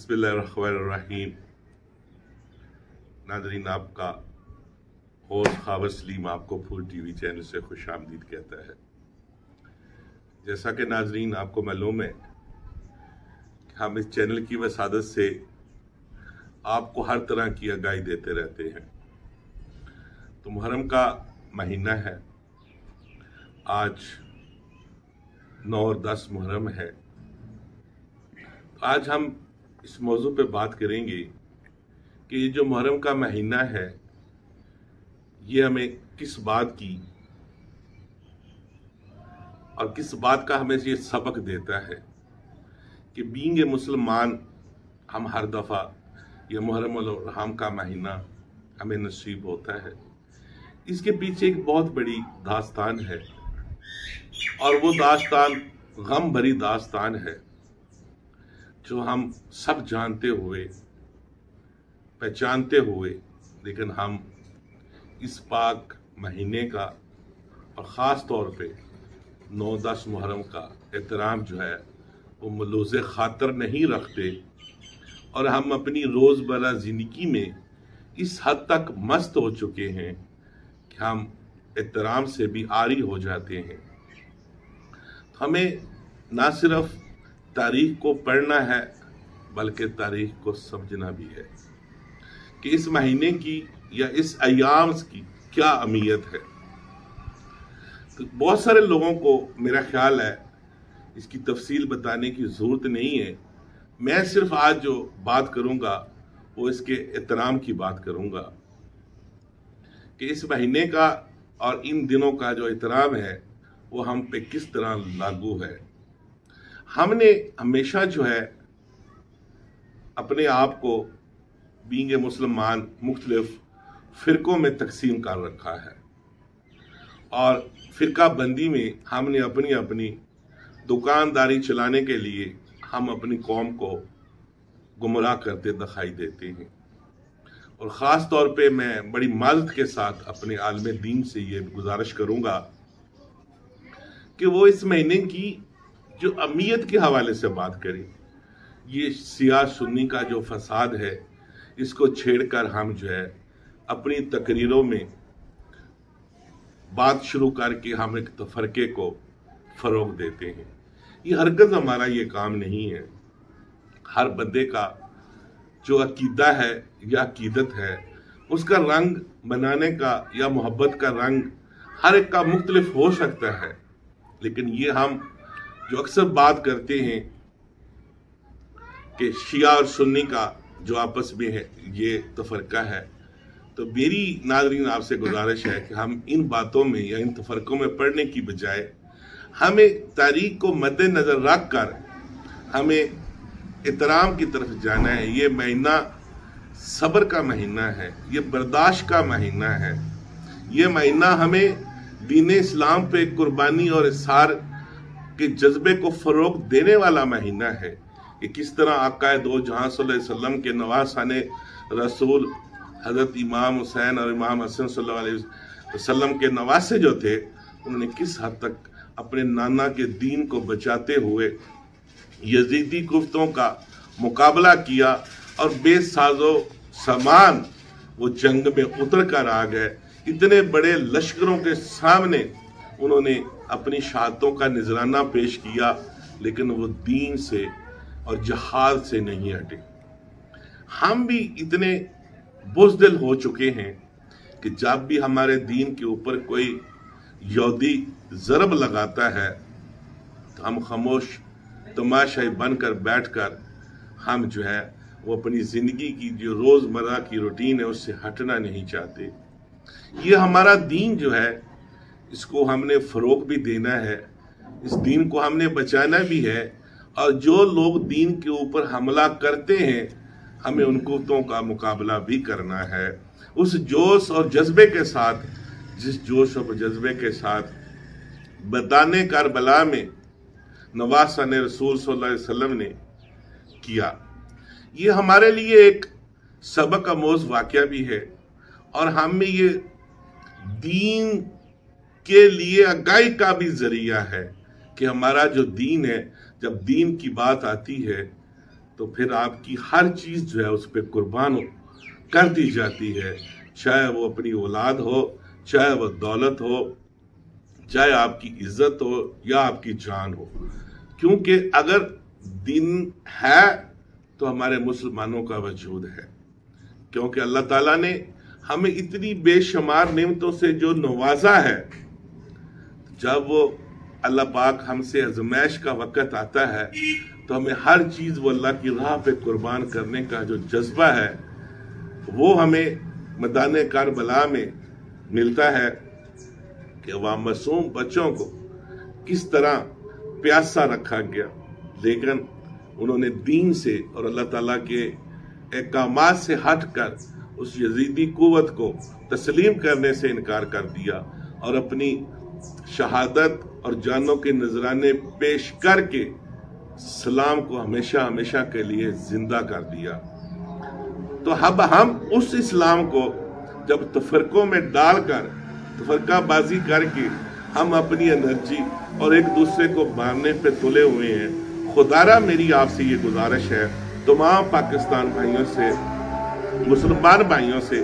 बिस्मिल्लाहिर्रहमानिर्रहीम। नाज़रीन, आपका होस्ट ख़ावर सलीम आपको फुल टीवी चैनल से खुश आमदीद कहता है। जैसा कि नाज़रीन आपको मालूम है कि हम इस चैनल की वसादत से आपको हर तरह की आगाही देते रहते हैं। तो मुहर्रम का महीना है, आज 9 और 10 मुहर्रम है। तो आज हम इस मौजू पे बात करेंगे कि ये जो मुहर्रम का महीना है ये हमें किस बात की और किस बात का हमें ये सबक देता है कि बीइंग ए मुसलमान हम हर दफ़ा ये मुहर्रम और हराम का महीना हमें नसीब होता है। इसके पीछे एक बहुत बड़ी दास्तान है और वो दास्तान गम भरी दास्तान है जो हम सब जानते हुए पहचानते हुए लेकिन हम इस पाक महीने का और ख़ास तौर पे 9-10 मुहर्रम का एहतराम जो है वो मलूज़े ख़ातर नहीं रखते और हम अपनी रोज़मर्रा ज़िंदगी में इस हद तक मस्त हो चुके हैं कि हम एहतराम से भी आरी हो जाते हैं। हमें ना सिर्फ तारीख को पढ़ना है बल्कि तारीख को समझना भी है कि इस महीने की या इस अय्याम की क्या अहमियत है। तो बहुत सारे लोगों को मेरा ख्याल है इसकी तफसील बताने की ज़रूरत नहीं है। मैं सिर्फ आज जो बात करूंगा वो इसके एहतराम की बात करूंगा कि इस महीने का और इन दिनों का जो एहतराम है वो हम पे किस तरह लागू है। हमने हमेशा जो है अपने आप को बीइंग ए मुसलमान मुख्तलिफ फ़िरकों में तकसीम कर रखा है और फ़िरका बंदी में हमने अपनी अपनी दुकानदारी चलाने के लिए हम अपनी कौम को गुमराह करते दिखाई देते हैं। और ख़ास तौर पे मैं बड़ी माजरत के साथ अपने आलम दीन से ये गुजारिश करूँगा कि वो इस महीने की जो अहमियत के हवाले से बात करें। ये शिया सुन्नी का जो फसाद है इसको छेड़कर हम जो है अपनी तकरीरों में बात शुरू करके हम एक तफरके को फ़रोग देते हैं। ये हरगिज़ हमारा ये काम नहीं है। हर बंदे का जो अकीदा है या अकीदत है उसका रंग बनाने का या मोहब्बत का रंग हर एक का मुख्तलिफ हो सकता है, लेकिन ये हम जो अक्सर बात करते हैं कि शिया और सुन्नी का जो आपस में है ये तफरका है, तो मेरी नाज़रीन आपसे गुजारिश है कि हम इन बातों में या इन तफरकों में पढ़ने की बजाय हमें तारीख को मद्देनज़र रख कर हमें एहतराम की तरफ जाना है। ये महीना सब्र का महीना है, ये बर्दाश्त का महीना है। ये महीना हमें दीन इस्लाम पे कुर्बानी और इज़हार के जज्बे को फ़रोग़ देने वाला महीना है कि किस तरह आका दो जहां सल्लल्लाहु अलैहि वसल्लम के नवासाने रसूल हज़रत इमाम हुसैन और इमाम हसन सल्लल्लाहु अलैहि वसल्लम के नवासे जो थे उन्होंने किस हद तक अपने नाना के दीन को बचाते हुए यजीदी कुफ्तों का मुकाबला किया और बेसाजो सामान वो जंग में उतर कर आ गए। इतने बड़े लश्करों के सामने उन्होंने अपनी शहादतों का नजराना पेश किया, लेकिन वो दीन से और जहाद से नहीं हटे। हम भी इतने बुज़दिल हो चुके हैं कि जब भी हमारे दीन के ऊपर कोई यहूदी ज़रब लगाता है तो हम खामोश तमाशाई बनकर बैठकर हम जो है वो अपनी ज़िंदगी की जो रोज़मर्रा की रूटीन है उससे हटना नहीं चाहते। ये हमारा दीन जो है इसको हमने फ़रोग़ भी देना है, इस दीन को हमने बचाना भी है, और जो लोग दीन के ऊपर हमला करते हैं हमें उन कुफ्तों का मुकाबला भी करना है उस जोश और जज्बे के साथ जिस जोश और जज्बे के साथ बदाने करबला में नवासाने रसूल सल्लल्लाहु अलैहि वसल्लम ने किया। ये हमारे लिए एक सबक आमोज़ वाक़या भी है और हम में ये दीन के लिए आगाही का भी जरिया है कि हमारा जो दीन है, जब दीन की बात आती है تو پھر آپ کی ہر چیز جو ہے اس پہ قربان کر دی جاتی ہے، چاہے وہ اپنی اولاد ہو، چاہے وہ دولت ہو، چاہے آپ کی عزت ہو یا آپ کی جان ہو، کیونکہ اگر دین ہے تو ہمارے مسلمانوں کا وجود ہے، کیونکہ اللہ تعالیٰ نے ہمیں اتنی بے شمار نعمتوں سے جو نوازا ہے، جب وہ اللہ پاک ہم سے آزمائش کا وقت آتا ہے تو ہمیں ہر چیز وہ اللہ کی راہ پہ قربان کرنے کا جو جذبہ ہے وہ ہمیں میدان کربلا میں ملتا ہے کہ وہاں معصوم بچوں کو کس طرح پیاسا رکھا گیا، لیکن انہوں نے دین سے اور اللہ تعالیٰ کے احکامات سے ہٹ کر اس یزیدی قوت کو تسلیم کرنے سے انکار کر دیا اور اپنی شہادت اور جانوں کے نذرانے پیش کر کے اسلام کو ہمیشہ ہمیشہ کے لیے زندہ کر دیا۔ تو اب ہم اس اسلام کو جب تفرقوں میں ڈال کر تفرقہ بازی کر کے ہم اپنی انرجی اور ایک دوسرے کو مارنے پہ تلے ہوئے ہیں، خدارہ میری آپ سے یہ گزارش ہے تمام پاکستان بھائیوں سے، مسلمان بھائیوں سے،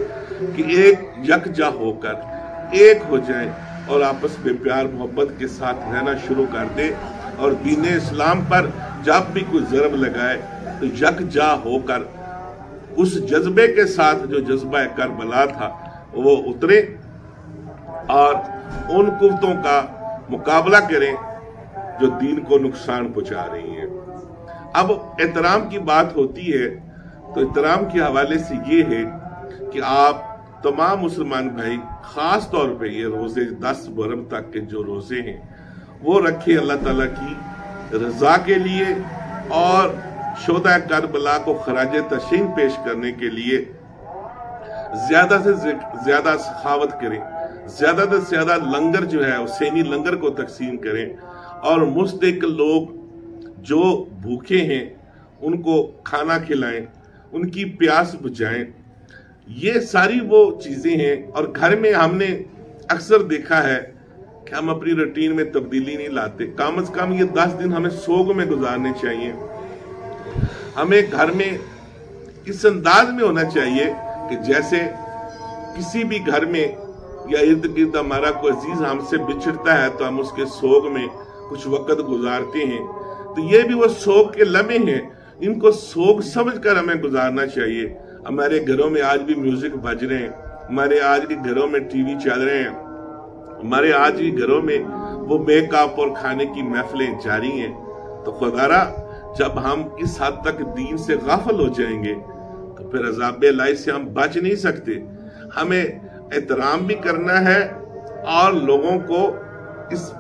کہ ایک یکجا ہو کر ایک ہو جائیں اور آپس میں پیار محبت کے ساتھ رہنا شروع کر دیں، اور دین اسلام پر جب بھی کوئی ضرب لگائے تو یکجا ہو کر اس جذبے کے ساتھ جو جذبہ کربلا تھا وہ اترے اور ان قوتوں کا مقابلہ کریں جو دین کو نقصان پہنچا رہی ہیں۔ اب احترام کی بات ہوتی ہے تو احترام کے حوالے سے یہ ہے کہ آپ تمام مسلمان بھائی خاص طور پہ یہ روزے 10 محرم تک کے جو روزے ہیں وہ رکھے اللہ تعالیٰ کی رضا کے لیے اور شہداء کربلا کو خراج تحسین پیش کرنے کے لیے زیادہ سے زیادہ سخاوت کریں، زیادہ سے زیادہ لنگر جو ہے حسینی لنگر کو تقسیم کریں، اور مستحق لوگ جو بھوکے ہیں ان کو کھانا کھلائیں، ان کی پیاس بجھائیں۔ یہ ساری وہ چیزیں ہیں، اور گھر میں ہم نے اکثر دیکھا ہے کہ ہم اپنی روٹین میں تبدیلی نہیں لاتے۔ کم از کم یہ 10 دن ہمیں سوگ میں گزارنے چاہیے۔ ہمیں گھر میں اس انداز میں ہونا چاہیے کہ جیسے کسی بھی گھر میں یا ارد گرد ہمارا کوئی عزیز ہم سے بچھڑتا ہے تو ہم اس کے سوگ میں کچھ وقت گزارتے ہیں، تو یہ بھی وہ سوگ کے لمحے ہیں، ان کو سوگ سمجھ کر ہمیں گزارنا چاہیے۔ ہمارے گھروں میں آج بھی میوزک بج رہے ہیں، ہمارے آج بھی گھروں میں ٹی وی چل رہے ہیں، ہمارے آج بھی گھروں میں وہ میک اپ اور کھانے کی محفلیں جاری ہیں۔ تو خدارہ جب ہم اس حد تک دین سے غافل ہو جائیں گے تو پھر عذاب الہی سے ہم بچ نہیں سکتے۔ ہمیں احترام بھی کرنا ہے اور لوگوں کو اس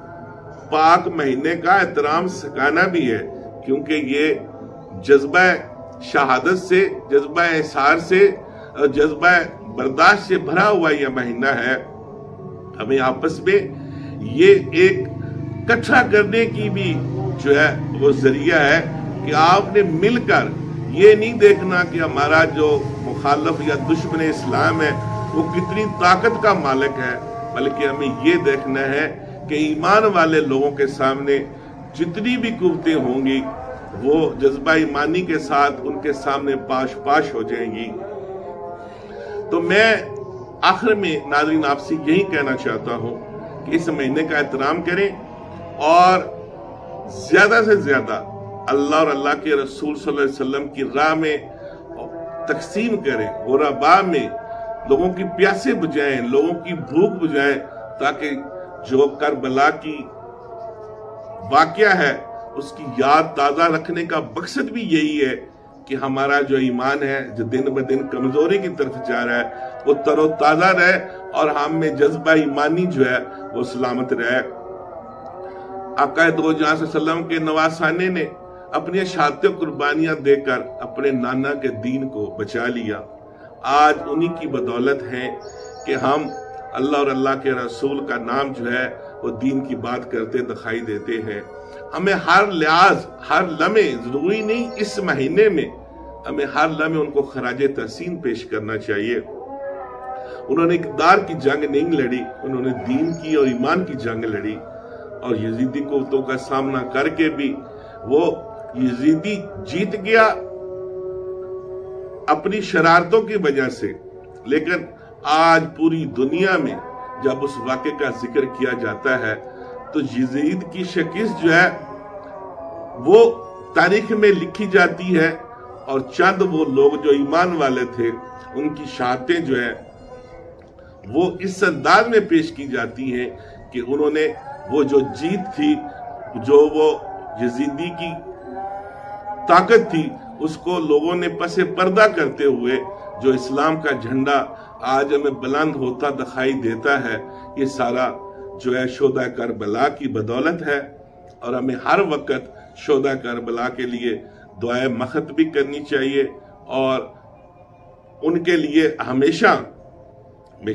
پاک مہینے کا احترام سکھانا بھی ہے، کیونکہ یہ جذبہ شہادت سے، جذبہ احسار سے، جذبہ برداشت سے بھرا ہوا یہ مہینہ ہے۔ ہمیں آپس میں یہ ایک اکٹھا کرنے کی بھی جو ہے وہ ذریعہ ہے کہ آپ نے مل کر یہ نہیں دیکھنا کہ ہمارا جو مخالف یا دشمن اسلام ہے وہ کتنی طاقت کا مالک ہے، بلکہ ہمیں یہ دیکھنا ہے کہ ایمان والے لوگوں کے سامنے جتنی بھی قوتیں ہوں گی وہ جذبہ ایمانی کے ساتھ ان کے سامنے پاش پاش ہو جائیں گی۔ تو میں آخر میں ناظرین آپ سے یہی کہنا چاہتا ہوں کہ اس مہینے کا احترام کریں اور زیادہ سے زیادہ اللہ اور اللہ کے رسول صلی اللہ علیہ وسلم کی راہ میں تقسیم کریں، غرباء میں لوگوں کی پیاسے بجھائیں، لوگوں کی بھوک بجھائیں، تاکہ جو کربلا کی واقعہ ہے اس کی یاد تازہ رکھنے کا مقصد بھی یہی ہے کہ ہمارا جو ایمان ہے جو دن بہ دن کمزوری کی طرف جا رہا ہے وہ تر و تازہ رہے اور ہم میں جذبہ ایمانی جو ہے وہ سلامت رہے۔ آقا دو جہاں صلی اللہ علیہ وسلم کے نواسانے نے اپنی شہادتیں قربانیاں دے کر اپنے نانا کے دین کو بچا لیا۔ آج انہی کی بدولت ہے کہ ہم اللہ اور اللہ کے رسول کا نام جو ہے وہ دین کی بات کرتے دکھائی دیتے ہیں۔ ہمیں ہر لحاظ، ہر لمحے، ضروری نہیں اس مہینے میں، ہمیں ہر لمحے ان کو خراج تحسین پیش کرنا چاہیے۔ انہوں نے اقتدار کی جنگ نہیں لڑی، انہوں نے دین کی اور ایمان کی جنگ لڑی، اور یزیدی قوتوں کا سامنا کر کے بھی وہ یزیدی جیت گیا अपनी शरारतों की वजह से, लेकिन आज पूरी दुनिया में जब उस वाक़े का जिक्र किया जाता है तो यजीद की शिकस्त जो है वो तारीख में लिखी जाती है, और चंद वो लोग जो ईमान वाले थे उनकी शहादतें जो है वो इस अंदाज में पेश की जाती हैं कि उन्होंने वो जो जीत थी, जो वो यजीदी की ताकत थी, उसको लोगों ने पसे पर्दा करते हुए जो इस्लाम का झंडा आज हमें बुलंद होता दिखाई देता है, ये सारा जो है शोदा करबला की बदौलत है। और हमें हर वक्त शोदा करबला के लिए दुआए मखत भी करनी चाहिए, और उनके लिए हमेशा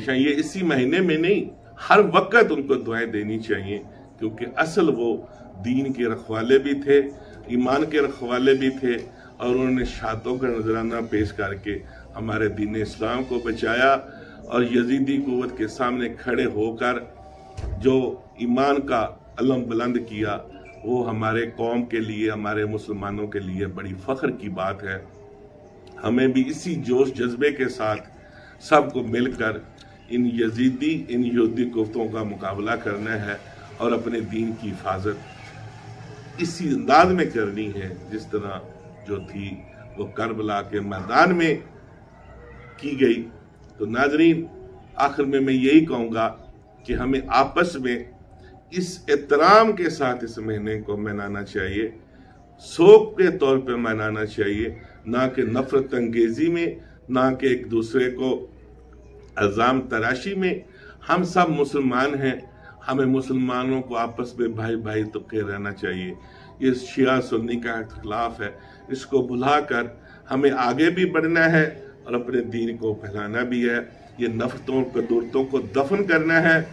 ये इसी महीने में नहीं, हर वक्त उनको दुआएं देनी चाहिए, क्योंकि असल वो दीन के रखवाले भी थे, ईमान के रखवाले भी थे, और उन्होंने शहादतों का नजराना पेश करके हमारे दीन इस्लाम को बचाया। और यजीदी कुव्वत के सामने खड़े होकर जो ईमान का अलम बुलंद किया, वो हमारे कौम के लिए, हमारे मुसलमानों के लिए बड़ी फख्र की बात है। हमें भी इसी जोश जज्बे के साथ सबको मिलकर इन यहूदी कुफ्तों का मुकाबला करना है, और अपने दीन की हिफाजत इसी अंदाज में करनी है जिस तरह जो थी वो करबला के मैदान में की गई। तो नाजरीन, आखिर में मैं यही कहूँगा कि हमें आपस में इस एहतराम के साथ इस महीने को मनाना चाहिए, शौक के तौर पे मनाना चाहिए, ना कि नफरत अंगेजी में, ना कि एक दूसरे को अल्जाम तराशी में। हम सब मुसलमान हैं, हमें मुसलमानों को आपस में भाई भाई तो के रहना चाहिए। ये शिया सुन्नी का इख्तिलाफ है, इसको भुलाकर हमें आगे भी बढ़ना है और अपने दीन को फैलाना भी है। ये नफरतों कदूरतों को दफन करना है,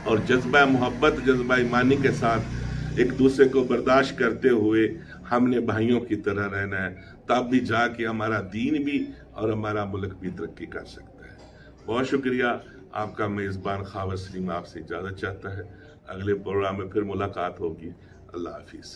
और जज्बा मोहब्बत, जज्बा ईमानी के साथ एक दूसरे को बर्दाश्त करते हुए हमने भाइयों की तरह रहना है, तब भी जाके हमारा दीन भी और हमारा मुल्क भी तरक्की कर सकता है। बहुत शुक्रिया। आपका मेज़बान खावर सलीम आपसे इजाज़त चाहता है। अगले प्रोग्राम में फिर मुलाकात होगी। अल्लाह हाफिज़।